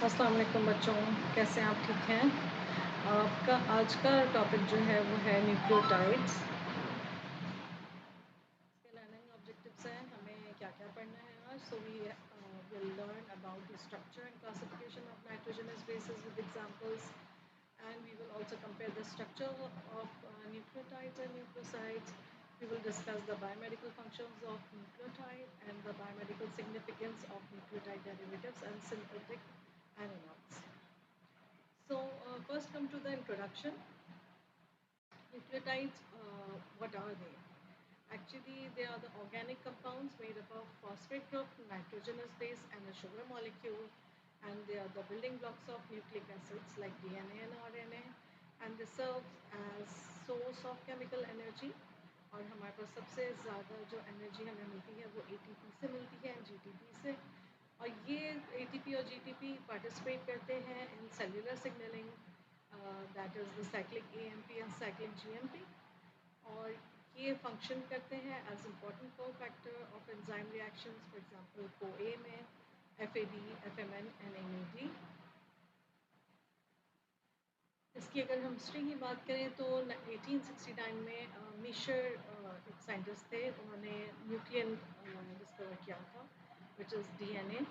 अस्सलाम वालेकुम बच्चों, कैसे हैं आप? ठीक हैं? आपका आज का टॉपिक जो है वो है न्यूक्लियोटाइड्स। इसके लर्निंग ऑब्जेक्टिव्स हैं, हमें क्या क्या पढ़ना है आज। So we will learn about the structure and classification of nitrogenous bases with examples, and we will also compare the structure of nucleotides and nucleosides. We will discuss the biomedical functions of nucleotide and the biomedical significance of nucleotide derivatives and synthetic analogs. So first come to the introduction. Nucleotides, what are they? Actually, they are the organic compounds made up of phosphate group, nitrogenous base, and a sugar molecule. And they are the building blocks of nucleic acids like DNA and RNA. And they serve as source of chemical energy. और हमारे पास सबसे ज़्यादा जो energy हमें मिलती है वो ATP से मिलती है, GTP से। और ये ATP और GTP पार्टिसिपेट करते हैं in cellular signalling, that is the cyclic AMP and cyclic GMP। और ये फंक्शन करते हैं as important cofactor of enzyme reactions, for example CoA में FAD, FMN एंड NAD। इसकी अगर हम हिस्ट्री की बात करें तो 1869 में मिशर एक साइंटिस्ट थे, उन्होंने न्यूक्लियन डिस्कवर किया था विच इज़ DNA।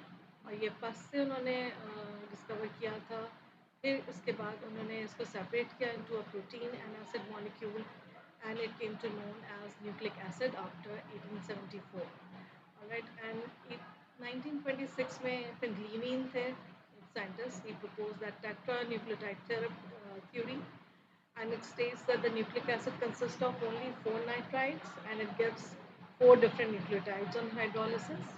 और ये फर्स्ट से उन्होंने डिस्कवर किया था। फिर इसके बाद उन्होंने इसको सेपरेट किया into a protein and acid molecule, and it came to known as nucleic acid after 1874. Alright, and in 1926 में Findleymine थे scientist. He proposed that tetranucleotide theory, and it states that the nucleic acid consists of only 4 nitrides and it gives 4 different nucleotides on hydrolysis.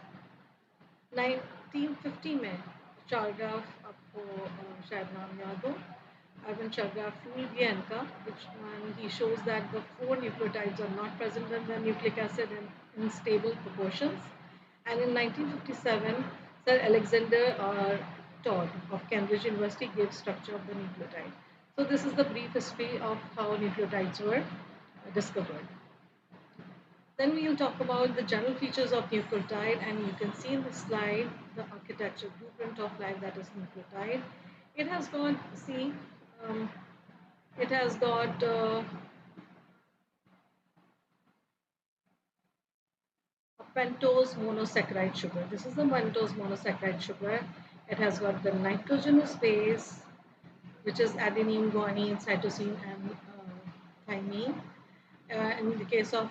1950 में Chargaff, आपको शायद नाम याद हो, Ivan Chargaff rule गया इनका, which he shows that the 4 nucleotides are not present in the nucleic acid in stable proportions. And in 1957, Sir Alexander Todd of Cambridge University gave structure of the nucleotide. So this is the brief history of how nucleotides were discovered. Then we will talk about the general features of nucleotide, and you can see in the slide the architecture blueprint of life, that is nucleotide. It has got, see, it has got a pentose monosaccharide sugar. This is the pentose monosaccharide sugar. It has got the nitrogenous base, which is adenine, guanine, cytosine, and thymine. In the case of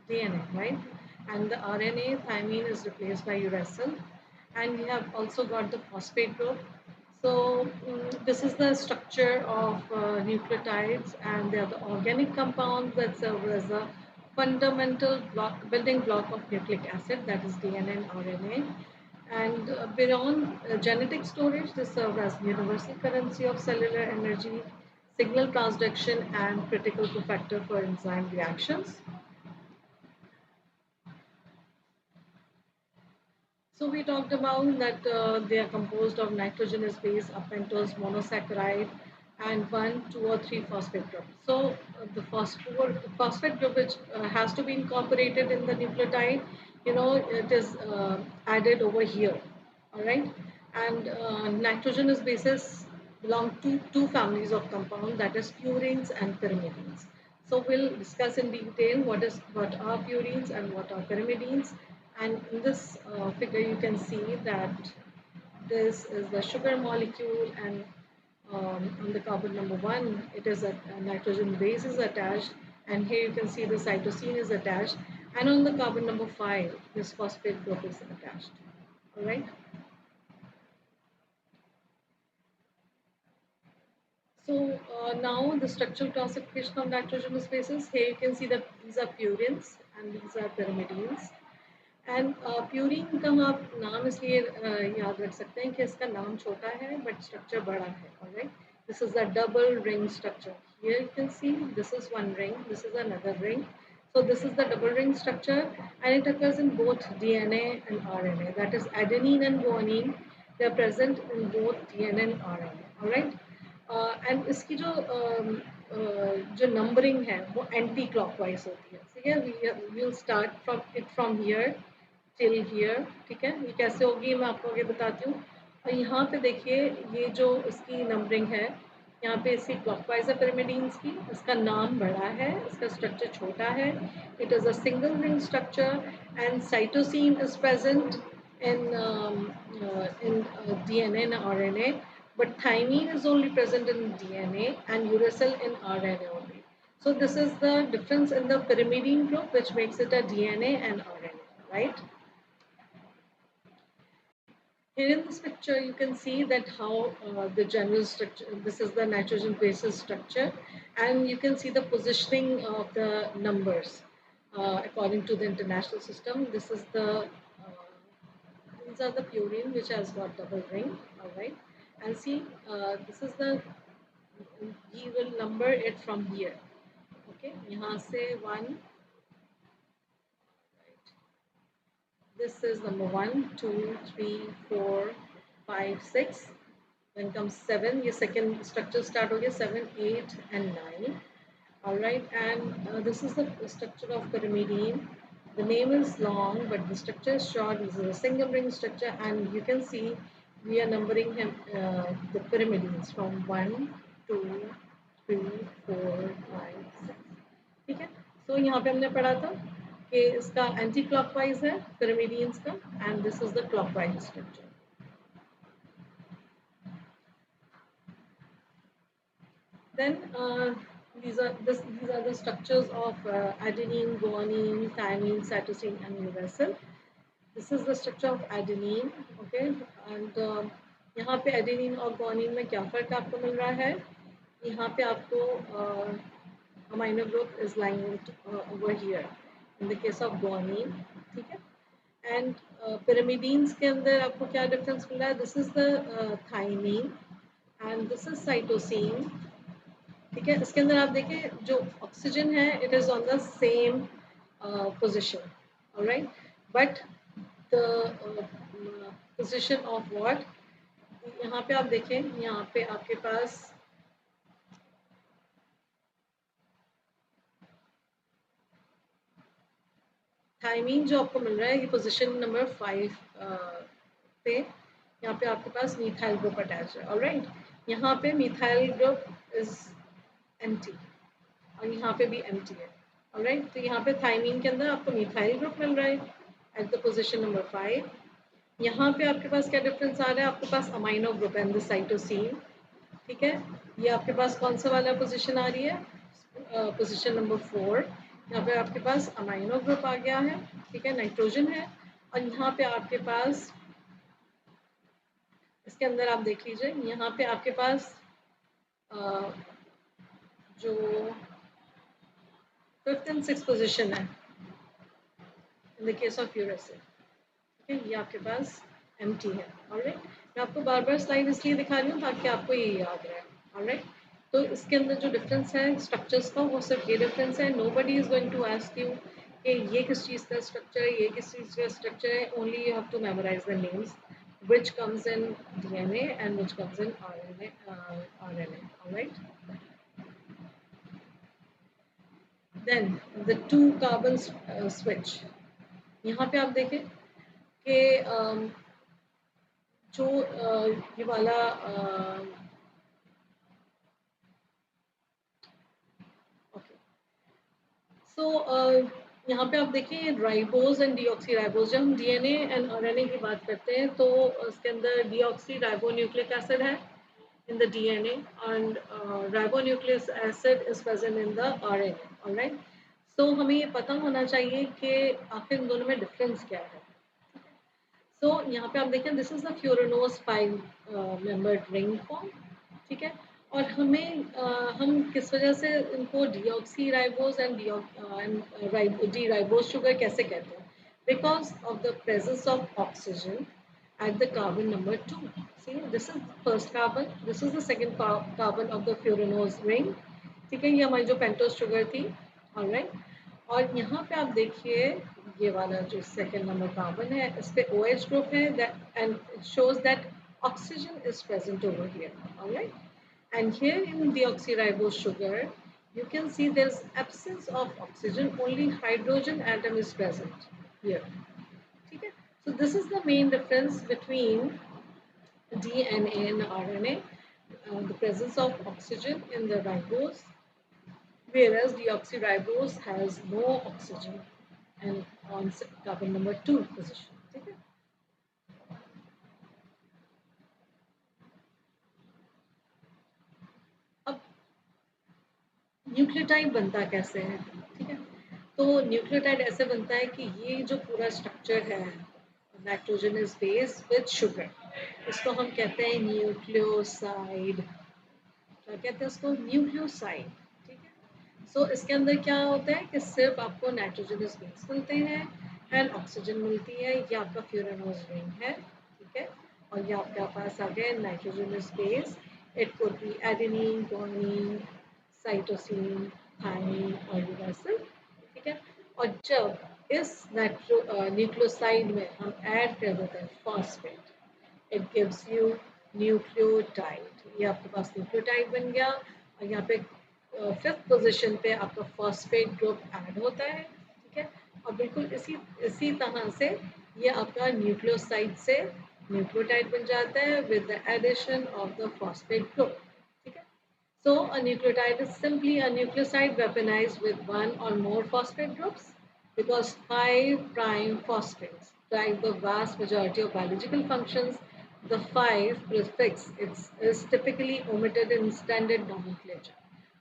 DNA, right? And the RNA, thymine is replaced by uracil. And we have also got the phosphate group. So this is the structure of nucleotides, and they are the organic compounds that serve as a fundamental building block of nucleic acid, that is DNA and RNA. And beyond genetic storage, they serve as universal currency of cellular energy, signal transduction, and critical cofactor for enzyme reactions. So we talked about that they are composed of nitrogenous base, a pentose monosaccharide, and 1, 2, or 3 phosphate group. So the phosphate group which has to be incorporated in the nucleotide, it is added over here, all right? And nitrogenous bases belong to 2 families of compound, that is purines and pyrimidines. So we'll discuss in detail what are purines and what are pyrimidines. And in this figure, you can see that this is the sugar molecule, and on the carbon number 1, it is a nitrogen base is attached, and here you can see the cytosine is attached, and on the carbon number 5, this phosphate group is attached. All right. So now the structural classification of nitrogenous bases. Here you can see that these are purines and these are pyrimidines. And purine का हम आप नाम इसलिए याद रख सकते हैं कि इसका नाम छोटा है बट स्ट्रक्चर बड़ा है, alright. This is a double ring structure. Here you can see this is one ring, this is another ring. So this is the double ring structure, and it occurs in both DNA and RNA. That is adenine and guanine. They are present in both DNA and RNA. All right. And इसकी जो numbering है वो anti clockwise होती है. ठीक है, we will start from here till here. ठीक है, ये कैसे होगी मैं आपको आगे बताती हूँ. और यहाँ पे देखिए ये जो इसकी नंबरिंग है, यहाँ पे इसकी क्लॉकवाइज है pyrimidines की, इसका नाम बड़ा है, इसका स्ट्रक्चर छोटा है. It is a single ring structure and cytosine is present in DNA and RNA, but thymine is only present in DNA and uracil in RNA only. So this is the difference in the pyrimidine group which makes it a DNA and RNA, right? Here in this picture, you can see that how the general structure, this is the nitrogen basis structure, and you can see the positioning of the numbers according to the international system. This is these are the purine which has got double ring, all right. And see, this is we will number it from here, okay. यहाँ से 1, this is number 1, 2, 3, 4, 5, 6. Then comes 7. Your second structure start हो 7, 8, and 9. All right, and this is the structure of pyrimidine. The name is long, but the structure is short. This is a single ring structure, and you can see we are numbering the pyrimidines from 1, 2, 3, 4, 5, 6. ठीक है. So यहाँ पे हमने पढ़ा था कि इसका anti clockwise है pyrimidines का, and this is the clockwise structure. Then these are the structures of adenine, guanine, thymine, cytosine, and uracil. This is the structure of adenine, okay. And यहाँ पे adenine और guanine में क्या फर्क आपको मिल रहा है? यहाँ पे आपको amino group is lying over here in the case of guanine, ठीक है. And pyrimidines के अंदर आपको क्या difference मिल रहा है? This is the thymine and this is cytosine. ठीक है. इसके अंदर आप देखिए जो ऑक्सीजन है it is on the same position, alright, but the position of what, यहाँ पे आप देखें, यहाँ पे आपके पास थायमीन जो आपको मिल रहा है ये पोजीशन नंबर 5 पे, यहाँ पे आपके पास मिथाइल ग्रुप अटैच है, ऑलराइट. यहाँ पे मिथाइल ग्रुप इज एम्प्टी और यहाँ पे भी एम्प्टी है, ऑलराइट. तो यहाँ पे थायमीन के अंदर आपको मिथाइल ग्रुप मिल रहा है एट द पोजीशन नंबर 5. यहाँ पे आपके पास क्या डिफरेंस आ रहा है? आपके पास amino group and the cytosine, ठीक है. ये आपके पास कौन सा वाला पोजीशन आ रही है? Position number 4. यहाँ पे आपके पास अमाइनो ग्रुप आ गया है, ठीक है, नाइट्रोजन है. और यहाँ पे आपके पास इसके अंदर आप देख लीजिए, यहाँ पे आपके पास जो 5th and 6th पोजीशन है in the case of uracil, ठीक है, ये आपके पास एम्प्टी है, ऑलराइट. मैं आपको बार बार स्लाइड इसलिए दिखा रही हूँ ताकि आपको ये याद रहे, ऑलराइट. तो इसके अंदर जो डिफरेंस है स्ट्रक्चर्स का वो सिर्फ ये डिफरेंस है. Nobody is going to ask you कि ये किस चीज़ का स्ट्रक्चर है, ये किस चीज़ का स्ट्रक्चर है. Only you have to memorise the names which comes in DNA and which comes in RNA, alright. Then the 2 carbon switch. यहाँ पे आप देखें कि जो ये वाला ओके, सो यहाँ पे आप देखिए राइबोज एंड डीऑक्सी जब हम डीएनए एंड आरएनए की बात करते हैं तो उसके अंदर डीऑक्सी राइबोन्यूक्लिक एसिड है in the DNA and ribonucleic acid is present in the RNA, alright. So हमें ये पता होना चाहिए कि आखिर इन दोनों में डिफरेंस क्या है. So यहाँ पे आप देखें this is the furanose 5 membered ring form, ठीक है. और हम किस वजह से इनको deoxy ribose and D ribose sugar कैसे कहते हैं? Because of the presence of oxygen at the carbon number 2. See, this is first carbon, this is the second carbon of the furanose ring, ठीक है. ये हमारी जो पेंटोज शुगर थी, alright. और यहाँ पे आप देखिए ये वाला जो सेकेंड नंबर कार्बन है इस पे OH ग्रुप है and it shows that oxygen is present over here, alright. And here in deoxyribose sugar, you can see there is absence of oxygen, only hydrogen atom is present here. Okay? So this is the main difference between DNA and RNA, the presence of oxygen in the ribose, whereas deoxyribose has no oxygen and on carbon number 2 position. ठीक है? अब nucleotide बनता कैसे है? ठीक है, तो nucleotide ऐसे बनता है कि ये जो पूरा स्ट्रक्चर है नाइट्रोजनस बेस विद शुगर, इसको हम कहते हैं न्यूक्लियोसाइड। क्या कहते हैं उसको? न्यूक्लियोसाइड। ठीक है, सो इसके अंदर क्या होता है कि सिर्फ आपको नाइट्रोजनस बेस मिलते हैं एंड ऑक्सीजन मिलती है, ये आपका फ्यूरानोज रिंग है। ठीक है, और ये आपके पास आ गए nitrogenous base. It could be adenine, guanine, cytosine, thymine और यूरासिल। ठीक है, और जब इस न्यूक्लियोसाइड में हम ऐड कर देते हैं phosphate, it gives you nucleotide. ये आपके पास न्यूक्लियोटाइड बन गया और यहाँ पे फिफ्थ पोजीशन पे आपका फॉस्फेट ग्रुप ऐड होता है। ठीक है, और बिल्कुल इसी इसी तरह से ये आपका न्यूक्लियोसाइड से न्यूक्लियोटाइड बन जाता है with the addition of the phosphate group. ठीक है, so a nucleotide is simply a nucleoside weaponized with one or more phosphate groups, because 5 prime phosphates drive the vast majority of biological functions. The 5 prefix is typically omitted in standard nomenclature.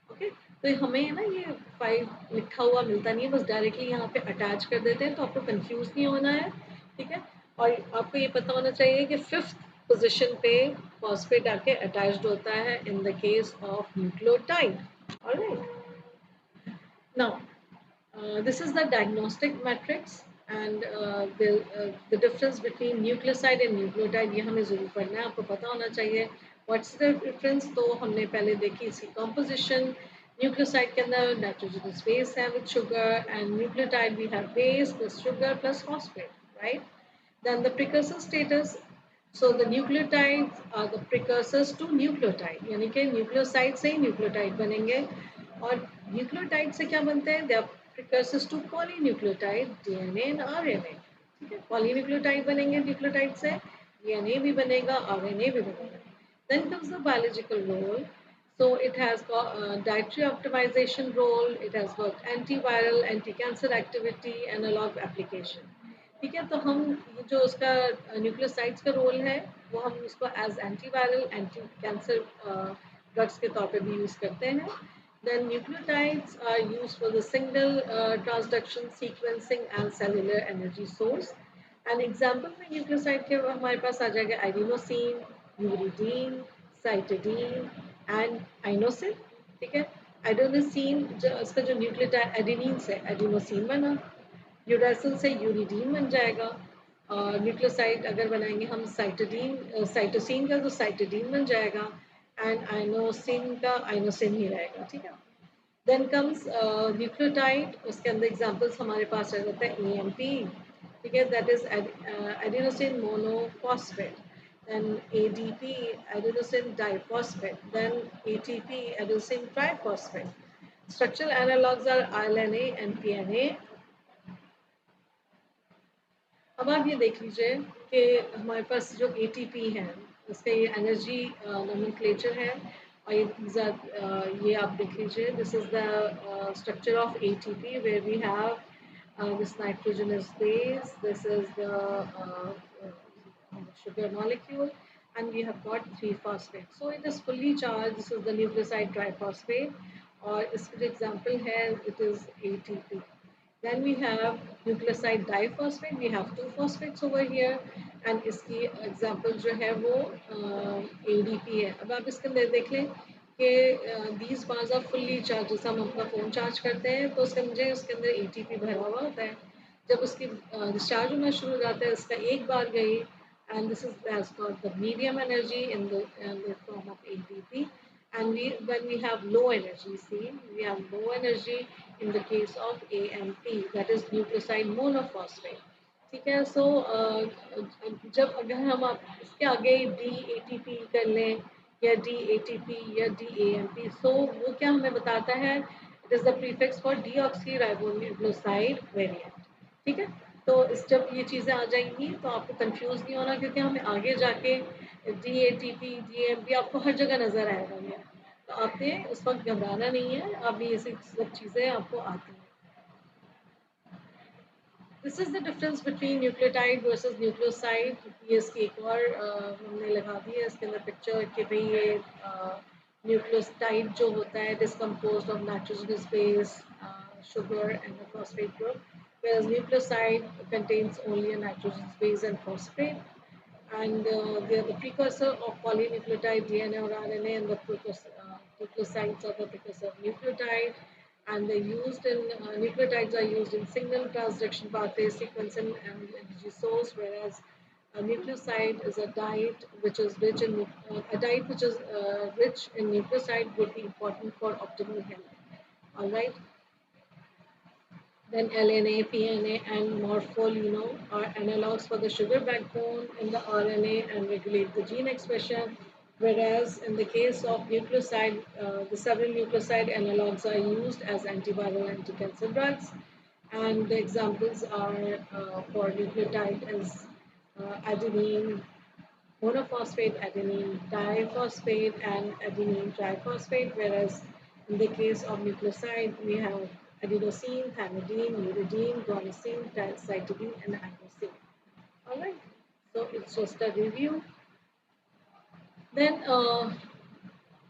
Okay, तो हमें ना ये 5 लिखा हुआ मिलता नहीं है, बस डायरेक्टली यहाँ पे अटैच कर देते हैं तो आपको कंफ्यूज नहीं होना है। ठीक है, और आपको ये पता होना चाहिए कि फिफ्थ पोजीशन पे फॉस्फेट आके अटैच्ड होता है in the case of nucleotide. All right. Now, this is the diagnostic matrix, and the difference between nucleoside and nucleotide ये हमें ज़रूर पढ़ना है, आपको पता होना चाहिए what's the difference। तो हमने पहले देखी इसकी composition। न्यूक्लियोसाइड के अंदर नाइट्रोजनस बेस है with sugar, and nucleotide we have base plus sugar plus phosphate, right? Then the precursor status, so the nucleotides are the precursors to nucleotide, यानी कि न्यूक्लियोसाइड से ही न्यूक्लियोटाइड बनेंगे। और न्यूक्लियोटाइड से क्या बनते हैं? They are precursors to polynucleotide, DNA and RNA। ठीक है, polynucleotide बनेंगे न्यूक्लियोटाइड से, DNA भी बनेगा, RNA भी बनेगा। Then comes the biological role, so it has got dietary optimization role, it has got antiviral, anti-cancer activity, analog application। ठीक है, तो हम ये जो उसका न्यूक्लियोसाइड्स का रोल है वो हम उसको as antiviral, anti cancer drugs के तौर पे भी यूज़ करते हैं। Then nucleotides are used for the single transduction, sequencing and cellular energy source. And example में न्यूक्लियोसाइड के हमारे पास आ जाएगा adenosine, uridine, cytidine and inosine. ठीक है, एडिनोसिन जो इसका जो न्यूक्लियोटाइड एडेनिन से एडिनोसिन बना, यूरासिल से यूरिडीन बन जाएगा। न्यूक्लियोसाइड अगर बनाएंगे हम साइटोडीन साइटोसिन का तो साइटोडीन बन जाएगा, एंड आइनोसिन का आइनोसिन ही रहेगा। ठीक है, देन कम्स न्यूक्लियोटाइड, उसके अंदर एग्जांपल्स हमारे पास आ जाता है एएमपी। ठीक है, that is adenosine monophosphate, then ADP, adenosine diphosphate, then ATP, adenosine triphosphate. Structural analogs are RNA and PNA। अब आप ये देख लीजिए कि हमारे पास जो ATP है उसका ये एनर्जी नोमेनक्लेचर है, और ये आप देख लीजिए, this is the structure of ATP where we have this nitrogenous base, this is the sugar molecule, and we have got 3 phosphate, so it is fully charged, this is the nucleoside triphosphate, और इसका जो example है it is ATP। Then we have nucleoside diphosphate, we have 2 phosphates over here, and इसकी example जो है वो ADP है। अब आप इसके अंदर देख लें कि these bars are fully charged, जैसे हम अपना फ़ोन चार्ज करते हैं तो उसके अंदर ATP भरा हुआ होता है। जब उसकी डिस्चार्ज होना शुरू हो जाता है, इसका एक बार गई, and this is has got the medium energy in the form of ATP, and when we have low energy, see we have low energy in the case of AMP, that is nucleoside monophosphate। ठीक है, सो जब अगर हम आप इसके आगे DATP कर लें या DATP या DAMP, सो वो क्या हमें बताता है? It is the prefix for deoxy ribonucleoside variant. ठीक है, तो इस जब ये चीज़ें आ जाएँगी तो आपको कन्फ्यूज़ नहीं होना, क्योंकि हमें आगे जाके डीएटीपी, डीएमपी आपको हर जगह नज़र आएगा ये। तो आपने उस वक़्त घबराना नहीं है, अभी ये सब चीज़ें आपको आती हैं। This is the difference between nucleotide versus nucleoside. ये इसकी एक और हमने लगा दी है इसके अंदर पिक्चर कि भई ये न्यूक्लियोटाइड जो होता है decomposed of nitrogenous base, sugar and a phosphate group, whereas nucleoside contains only a nitrogen base and phosphate, and they are the precursor of polynucleotide DNA or RNA, and the nucleosides are the precursor of nucleotide, and they're used in nucleotides are used in signal transduction pathways, sequencing, and energy source, whereas a nucleoside is a diet which is rich in a diet which is rich in nucleoside would be important for optimal health. All right. Then LNA, PNA, and morpholino are analogs for the sugar backbone in the RNA and regulate the gene expression. Whereas in the case of nucleoside, the several nucleoside analogs are used as antiviral anti-cancer drugs. And the examples are for nucleotide as adenine monophosphate, adenine diphosphate, and adenine triphosphate, whereas in the case of nucleoside, we have adenosine, thymidine, uridine, guanosine, cytidine, and adenosine. All right, so it's just a review. Then,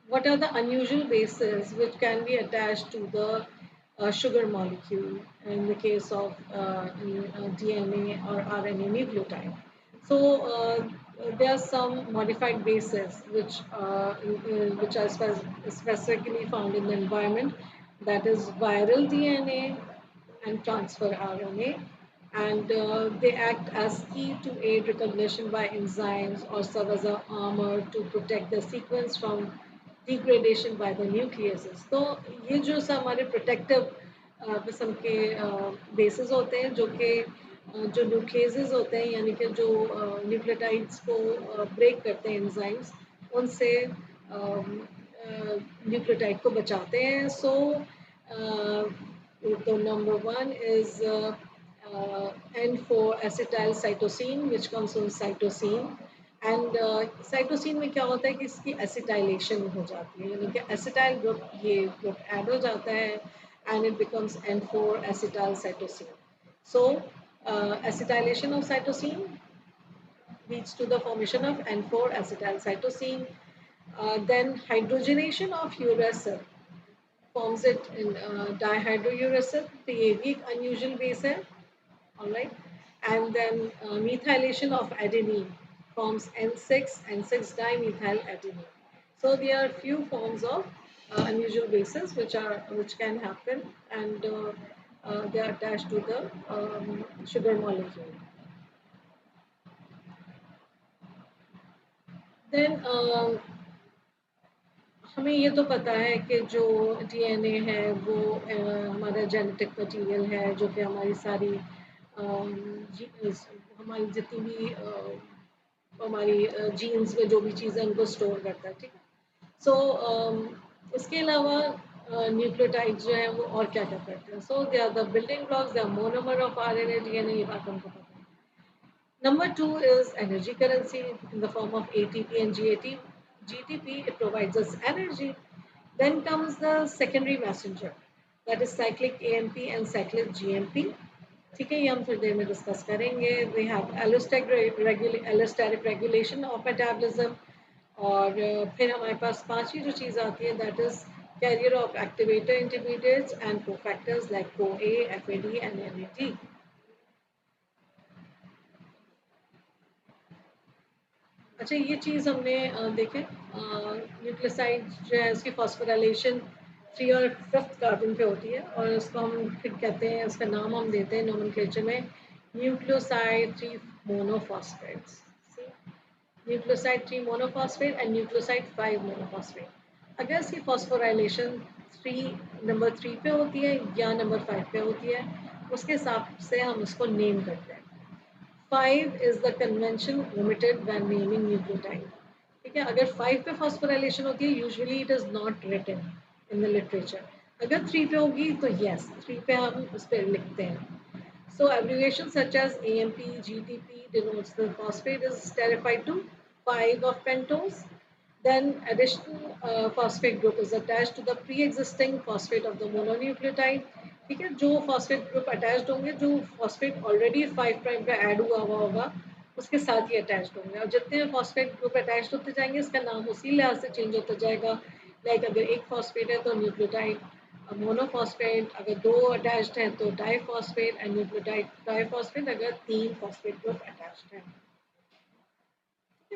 what are the unusual bases which can be attached to the sugar molecule in the case of DNA or RNA nucleotide? So there are some modified bases which are specifically found in the environment. That is viral DNA and transfer RNA, and they act as key to aid recognition by enzymes or serve as a armor to protect the sequence from degradation by the nucleases. तो ये जो हमारे protective किस्म के basis होते हैं जो कि जो न्यूक्लियसेस होते हैं, यानी कि जो न्यूक्लियोटाइड्स को ब्रेक करते हैं एंजाइम्स, उनसे न्यूक्लियोटाइड को बचाते हैं. सो the number one is N4 acetylcytosine, which comes from cytosine. And cytosine में क्या होता है कि इसकी एसिटाइलेशन हो जाती है, यानी कि एसिटाइल ग्रुप ये ग्रुप ऐड हो जाता है and it becomes N4 acetyl cytosine. So acetylation of cytosine leads to the formation of N4 acetyl cytosine. Then hydrogenation of uracil forms it in dihydrouracil. तो ये भी एक unusual base है. All right. And then methylation of adenine forms N6 dimethyl adenine. So there are few forms of unusual bases which can happen, and they are attached to the sugar molecule. Then हमें ये तो पता है कि जो DNA है वो हमारा जेनेटिक मटेरियल है जो कि हमारी सारी हमारी जितनी भी हमारी जीन्स में जो भी चीज़ें उनको स्टोर करता है. ठीक है. सो इसके अलावा न्यूक्लियोटाइड जो है वो और क्या क्या करते हैं. So they are the building blocks, they are monomer of RNA DNA, ये बात हमको पता है. Number two is energy currency in the form of ATP and GTP. It provides us energy. Then comes the secondary messenger, that is cyclic AMP and cyclic GMP. ठीक है, ये हम थोड़ी देर में डिस्कस करेंगे. We have allosteric regulation of metabolism, और फिर हमारे पास पांचवी जो चीज़ आती है, that is carrier of activator intermediates and cofactors like CoA, FAD and NAD. अच्छा, ये चीज़ हमने देखे न्यूक्लियोसाइड जो है उसकी फॉस्फोराइलेशन 3 और 5th कार्बन पे होती है, और उसको हम फिर कहते हैं, उसका नाम हम देते हैं नोमेनक्लेचर में nucleoside 3 monophosphates. Nucleoside 3 monophosphate and nucleoside 5 monophosphate. अगर इसकी फॉस्फोराइलेशन 3 पे होती है या नंबर 5 पे होती है, उसके हिसाब से हम उसको नेम करते हैं. 5 is the convention omitted when naming nucleotide. ठीक है, अगर 5 पे फॉस्फोराइलेशन होती है, usually it is not written in the literature. अगर 3 पे होगी तो yes, 3 पे हम उस पर लिखते हैं. So abbreviations such as AMP, GTP denotes the phosphate is terrified to 5 of pentose. Then additional phosphate group is attached to the pre-existing phosphate of the mononucleotide. ठीक है, जो phosphate group attached होंगे, जो phosphate already 5 प्राइम पे add हुआ हुआ होगा, उसके साथ ही attached होंगे. और जितने phosphate group attached होते जाएंगे, इसका नाम उसी लिहाज से change होता जाएगा. Like अगर एक phosphate है तो nucleotide मोनोफॉस्फेट, अगर दो अटैच्ड हैं तो डाइफॉस्फेट एंड न्यूक्लियोटाइड ट्राइफॉस्फेट अगर तीन फॉस्फेट ग्रुप अटैच्ड हैं.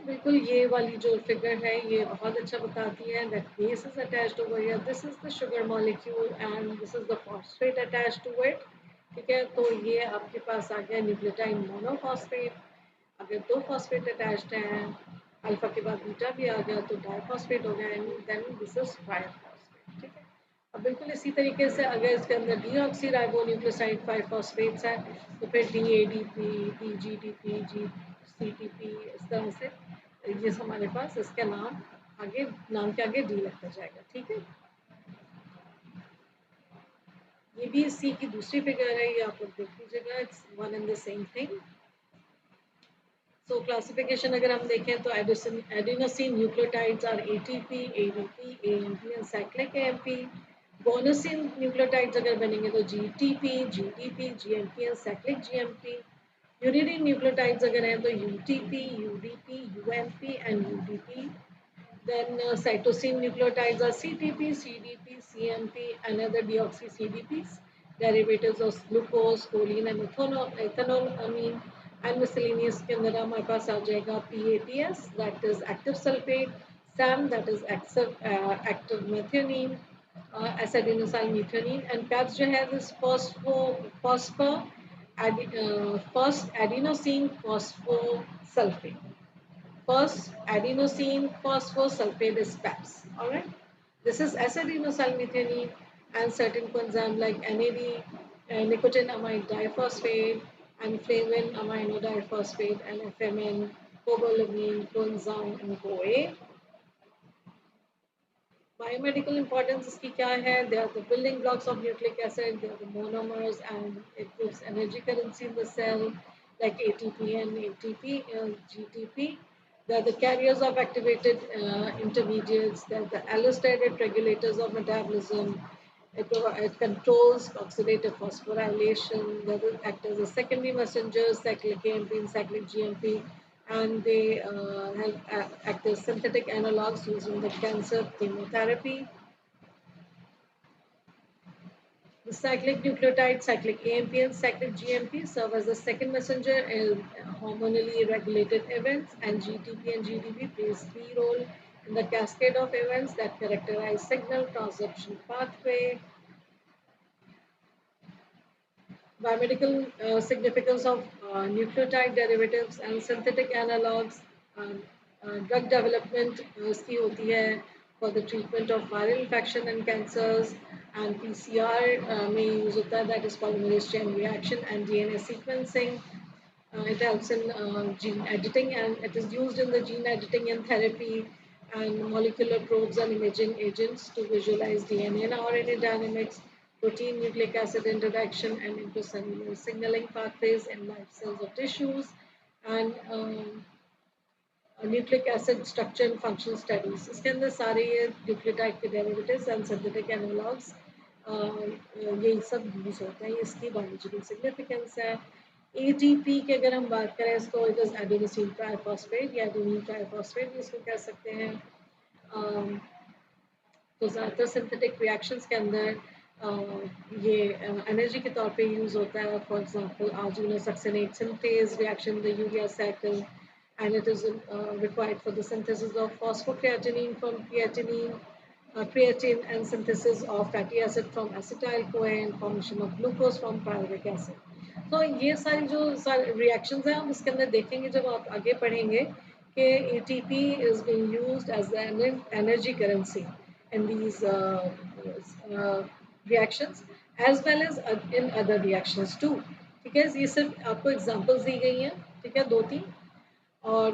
बिल्कुल ये वाली जो फिगर है ये बहुत अच्छा बताती है that base is attached over here, this is the sugar molecule and this is the phosphate attached to it. ठीक है, तो ये आपके पास आ गया न्यूक्लियोटाइड मोनोफॉस्फेट. अगर दो फॉस्फेट अटैच्ड हैं, अल्फा के बाद बीटा भी आ गया तो डाइफॉस्फेट हो गया and then this is triphosphate. ठीक है, अब बिल्कुल इसी तरीके से अगर इसके अंदर डीऑक्सी राइबोन्यूक्लियोसाइड 5 फॉस्फेट्स हैं तो फिर डीएडीपी, डीजीडीपी, जीसीटीपी, इस तरह से ये हमारे पास इसका नाम आगे, नाम के आगे डी लगता जाएगा. ठीक है, ये भी सी की दूसरी फिगर है, ये आप लोग देख लीजिएगा, it's one and the same thing. So classification अगर हम देखें तो adenosine nucleotides are ATP, ADP, AMP and cyclic AMP. Guanosine nucleotides अगर बनेंगे तो GTP, GDP, GMP and cyclic GMP. Uridine nucleotides अगर हैं तो UTP, UDP, UMP and UDP. Then cytosine nucleotides are CTP, CDP, CMP, and other deoxy CDPs, derivatives of glucose, choline, and ethanol, amine, and miscellaneous के अंदर हमारे पास आ जाएगा PAPS, that is active sulfate, SAM, that is active methionine, acetylenosyl methionine, and PAPS जो है this first adenosine phosphosulfate. First, adenosine phosphosulfate is PAPS. All right. This is acetylenosyl-methionine and certain coenzyme like NAD, nicotinamide diphosphate, and flavin amino diphosphate, and FMN, cobalamin, coenzyme, and CoA. Biomedical importance इसकी क्या है? They are the building blocks of nucleic acid. They are the monomers, and it gives energy currency in the cell, like ATP and ATP, GTP. They are the carriers of activated intermediates. They are the allostatic regulators of metabolism. It controls oxidative phosphorylation. They act as a secondary messengers, cyclic AMP and cyclic GMP, and they help act as synthetic analogs used in the cancer chemotherapy. The cyclic nucleotide, cyclic AMP and cyclic GMP serve as the second messenger in hormonally regulated events, and GTP and GDP plays key role in the cascade of events that characterize signal transduction pathway. Biomedical significance of nucleotide derivatives and synthetic analogs. Drug development इसकी होती है for the treatment of viral infection and cancers, and PCR में use होता है, that is polymerase chain reaction and DNA sequencing. It helps in gene editing, and it is used in the gene editing and therapy and molecular probes and imaging agents to visualize DNA and RNA dynamics, protein nucleic acid interaction, and intracellular signaling pathways in live cells of tissues, and nucleic acid structure and function studies. इसके अंदर सारे ये nucleotide के derivatives and synthetic analogues यही सब use होते हैं. इसकी बायोलॉजिकल सिग्निफिकेंस है. एटीपी की अगर हम बात करें इसको, इट इज एडेनोसिन ट्राइफॉस्फेट या एडेनिन ट्राइफॉस्फेट भी इसको कह सकते हैं. तो ज़्यादातर सिंथेटिक रिएक्शंस के अंदर ये एनर्जी के तौर पे यूज़ होता है. For example arginine-succinate synthase reaction in the urea cycle, and it is required for the synthesis of phosphocreatinine from creatine, and synthesis of fatty acid from acetyl-CoA, and formation of glucose from pyruvic acid. तो ये सारी जो सारे reactions हैं हम इसके अंदर देखेंगे जब आप आगे पढ़ेंगे कि ATP is being used as the energy currency in these reactions as well as in other reactions too. ठीक है, ये सिर्फ आपको एग्जांपल्स दी गई हैं. ठीक है, दो तीन. और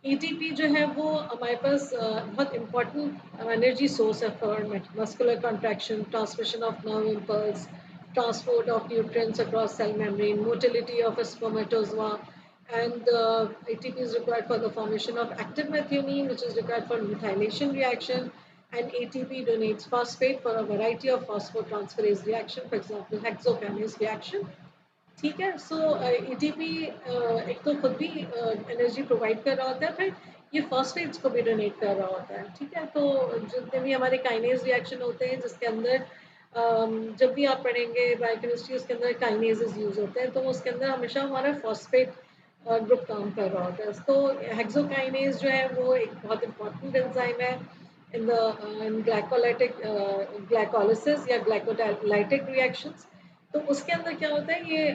ATP जो है वो हमारे पास बहुत इम्पोर्टेंट एनर्जी सोर्स है for muscular contraction, transmission of nerve impulse, transport of nutrients across cell membrane, motility of a spermatozoa, and ATP is required for the formation of active methionine, which is required for methylation reaction, and ATP donates phosphate for a variety of phosphotransferase reaction, for example, hexokinase reaction. ठीक है सो ATP एक तो खुद भी energy provide कर रहा होता है फिर ये फॉस्फेट्स को भी डोनेट कर रहा होता है ठीक है तो जितने भी हमारे काइनेज रिएक्शन होते हैं जिसके अंदर जब भी आप पढ़ेंगे बायोकेमिस्ट्री उसके अंदर काइनेजेस यूज होते हैं तो उसके अंदर हमेशा हमारा फॉस्फेट ग्रुप काम कर रहा होता है तो हेक्सोकाइनेज जो है वो एक बहुत इंपॉर्टेंट एंजाइम है in the in glycolytic glycolysis या ग्लाइकोलाइटिक रिएक्शंस तो उसके अंदर क्या होता है ये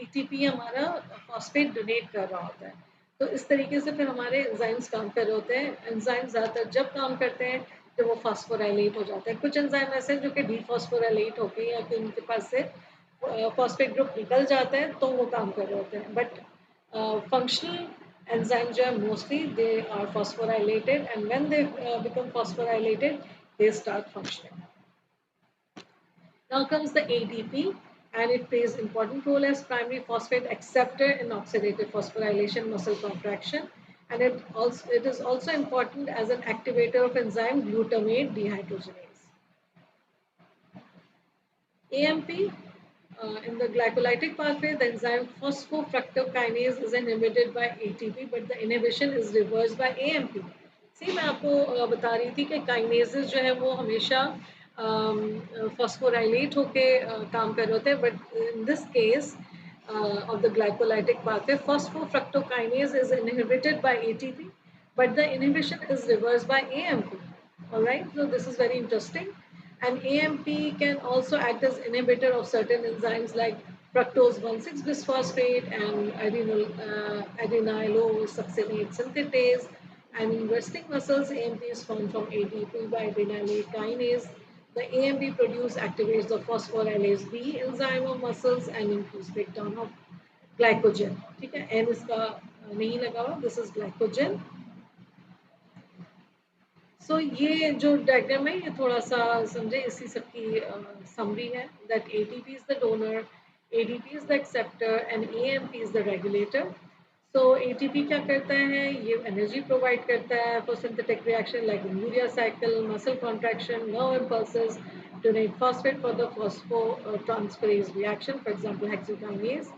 एटीपी हमारा फॉस्फेट डोनेट कर रहा होता है तो इस तरीके से फिर हमारे एंजाइम्स काम कर रहे होते हैं एंजाइम ज़्यादातर जब काम करते हैं जब वो फॉस्फोराइलेट हो जाते हैं कुछ एंजाइम ऐसे हैं जो कि डीफॉस्फोराइलेट हो गए या कि उनके पास से फॉस्फेट ग्रुप निकल जाता है तो वो काम कर रहे होते हैं but functional enzymes are mostly they are phosphorylated and when they become phosphorylated they start functioning. Now comes the ADP and it plays important role as primary phosphate acceptor in oxidative phosphorylation muscle contraction and it is also important as an activator of enzyme glutamate dehydrogenase. AMP in the glycolytic pathway, the enzyme phosphofructokinase is inhibited by ATP, but the inhibition is reversed by AMP. See, मैं आपको बता रही थी कि kinases जो है वो हमेशा फॉस्फोराइलेट होके काम कर रहे होते हैं but in this case of the glycolytic pathway, phosphofructokinase is inhibited by ATP, but the inhibition is reversed by AMP. All right, so this is very interesting. And AMP can also act as inhibitor of certain enzymes like fructose 1,6 bisphosphate and adenylosuccinate synthetase. And in resting muscles, AMP is formed from ADP by adenylate kinase. The AMP produced activates the phosphorylase B enzyme of muscles and increase breakdown of glycogen. ठीक है, N इसका नहीं लगा हुआ. This is glycogen. सो ये जो diagram है ये थोड़ा सा समझे इसी सब की समरी है that ATP is the donor ADP is the acceptor and AMP is the regulator so ATP क्या करता है ये एनर्जी प्रोवाइड करता है for synthetic reaction like urea cycle muscle contraction nerve impulses donate phosphate for the phosphotransferase reaction for example hexokinase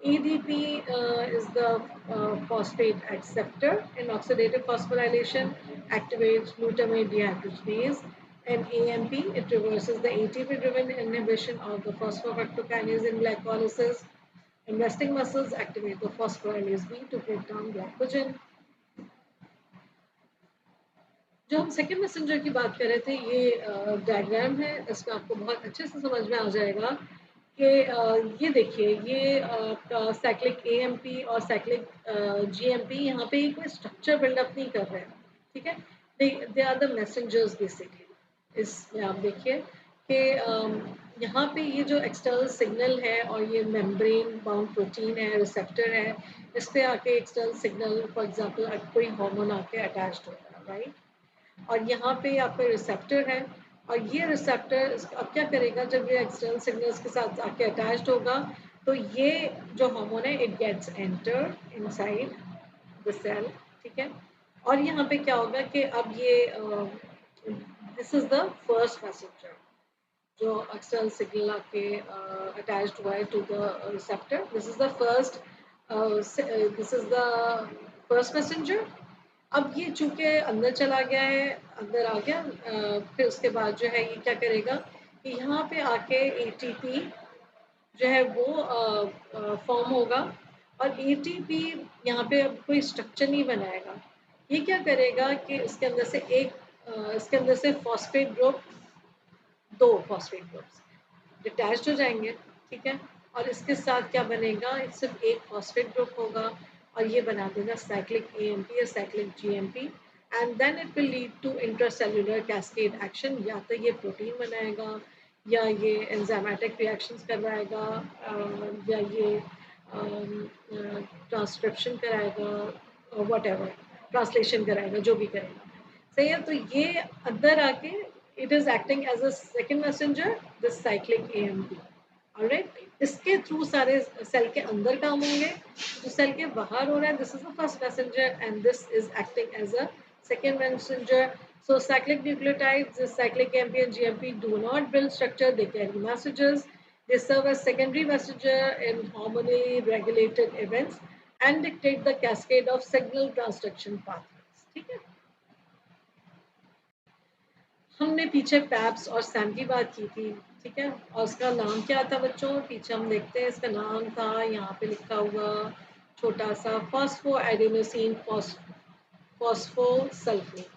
ADP is the phosphate acceptor in oxidative phosphorylation, activates glutamate dehydrogenase, and AMP, it reverses the ATP-driven inhibition of the phosphofructokinase in glycolysis. And resting muscles activate the phosphorylase B to break down glycogen. जो हम second messenger की बात कर रहे थे ये diagram है इसमें आपको बहुत अच्छे से समझ में आ जाएगा कि ये देखिए ये आपका साइक्लिक एएमपी और साइक्लिक जीएमपी यहाँ पे कोई स्ट्रक्चर बिल्डअप नहीं कर रहे हैं ठीक है they are the messengers basically इसमें आप देखिए कि यहाँ पे ये जो एक्सटर्नल सिग्नल है और ये मेम्ब्रेन बाउंड प्रोटीन है रिसेप्टर है इस पे आके एक्सटर्नल सिग्नल फॉर एग्जांपल कोई हार्मोन आके अटैच्ड होता है राइट और यहाँ पे आपका रिसेप्टर है और ये रिसेप्टर अब क्या करेगा जब ये एक्सटर्नल सिग्नल्स के साथ आके अटैच्ड होगा तो ये जो हार्मोन है it gets enter inside the cell ठीक है और यहाँ पे क्या होगा कि अब ये this is the first messenger जो एक्सटर्नल सिग्नल आके अटैच्ड हुआ है to the receptor this is the first messenger अब ये चूंकि अंदर चला गया है अंदर आ गया फिर उसके बाद जो है ये क्या करेगा कि यहाँ पे आके एटीपी जो है वो फॉर्म होगा और एटीपी यहाँ पे अब कोई स्ट्रक्चर नहीं बनाएगा ये क्या करेगा कि इसके अंदर से फॉस्फेट ग्रुप दो फॉस्फेट ग्रुप्स डिटैच्ड हो जाएंगे ठीक है और इसके साथ क्या बनेगा सिर्फ एक फॉस्फेट ग्रुप होगा और ये बना देगा साइक्लिक एएमपी या cyclic GMP and then it will lead to intracellular cascade action या तो ये प्रोटीन बनाएगा या ये एंजाइमेटिक रिएक्शंस करवाएगा या ये ट्रांसक्रिप्शन कराएगा व्हाटएवर ट्रांसलेशन कराएगा जो भी करेगा सही है तो ये अंदर आके it is acting as a second messenger this cyclic AMP. Alright, इसके थ्रू सारे सेल के अंदर काम होंगे, जो सेल के बाहर हो रहा है, this is the first messenger and this is acting as a second messenger. So cyclic nucleotides, the cyclic AMP and GMP do not build structure, they carry messages. They serve as secondary messenger in hormonally regulated events and dictate the cascade of signal transduction pathways. ठीक है, हमने पीछे paps और Sam की बात की थी। ठीक है, और उसका नाम क्या था बच्चों, पीछे हम देखते हैं इसका नाम था यहाँ पे लिखा हुआ छोटा सा फॉस्फो एडेनोसिन फॉस्फोसल्फेट,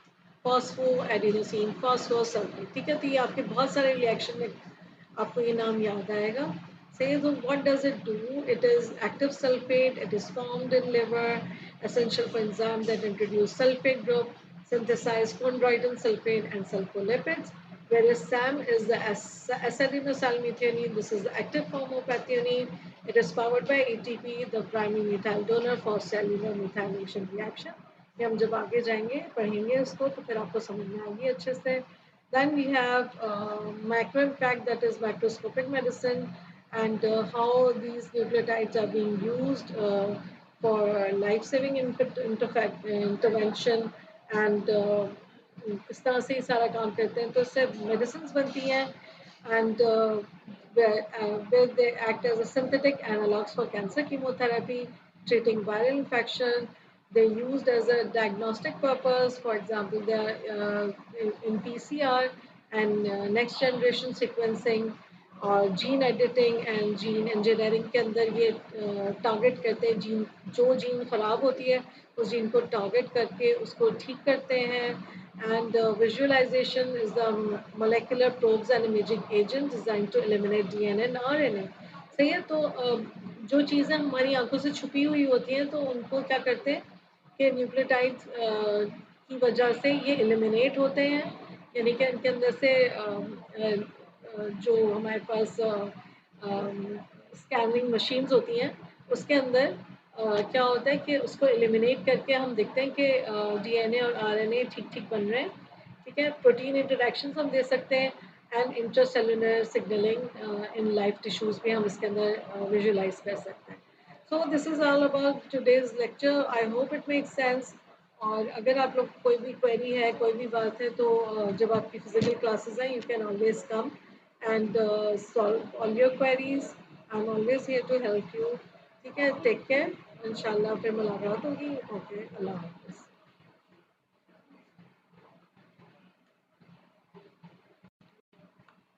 फॉस्फो एडेनोसिन फॉस्फोसल्फेट। ठीक है, तो ये आपके बहुत सारे रिएक्शन में आपको ये नाम याद आएगा। Say, so what does it do? It is active sulfate. It is formed in liver, essential for enzymes that introduce sulfate group, synthesize chondroitin sulfate and sulfolipids. Whereas SAM is the acetylmethionine. This is the active form of methionine. It is powered by ATP, the primary methyl donor for cellular methylation reaction. ये हम जब आगे जाएंगे पढ़ेंगे उसको तो फिर आपको समझ में आएगी अच्छे से। Then we have macro impact, that is macroscopic medicine, and how these nucleotides are being used for life-saving intervention and इस तरह से ही सारा काम करते हैं, तो इससे मेडिसिन बनती हैं and where they act as a synthetic analogs for cancer chemotherapy, treating viral infection. They're used as a diagnostic purpose. For example, they're in PCR and next generation sequencing और gene editing and gene engineering के अंदर ये target करते हैं gene, जो gene खराब होती है उस जीन को टारगेट करके उसको ठीक करते हैं। and visualization is the molecular probes and imaging agent designed to eliminate DNA and RNA। सही है, तो जो चीज़ें हमारी आंखों से छुपी हुई होती हैं तो उनको क्या करते हैं कि न्यूक्लियोटाइड्स की वजह से ये एलिमिनेट होते हैं, यानी कि इनके अंदर से जो हमारे पास स्कैनिंग मशीन्स होती हैं उसके अंदर क्या होता है कि उसको एलिमिनेट करके हम देखते हैं कि डीएनए और आरएनए ठीक ठीक बन रहे हैं। ठीक है, प्रोटीन इंटरेक्शंस हम दे सकते हैं and intracellular signalling in live tissues भी हम इसके अंदर विजुलाइज कर सकते हैं। So this is all about today's lecture, I hope it makes sense. और अगर आप लोग कोई भी क्वेरी है, कोई भी बात है, तो जब आपकी फिजिकल क्लासेस हैं you can always come and solve all your queries. I'm always here to help you. ठीक है, टेक केयर, इंशाल्लाह फिर मुलाकात होगी। ओके, अल्लाह हाफिज़।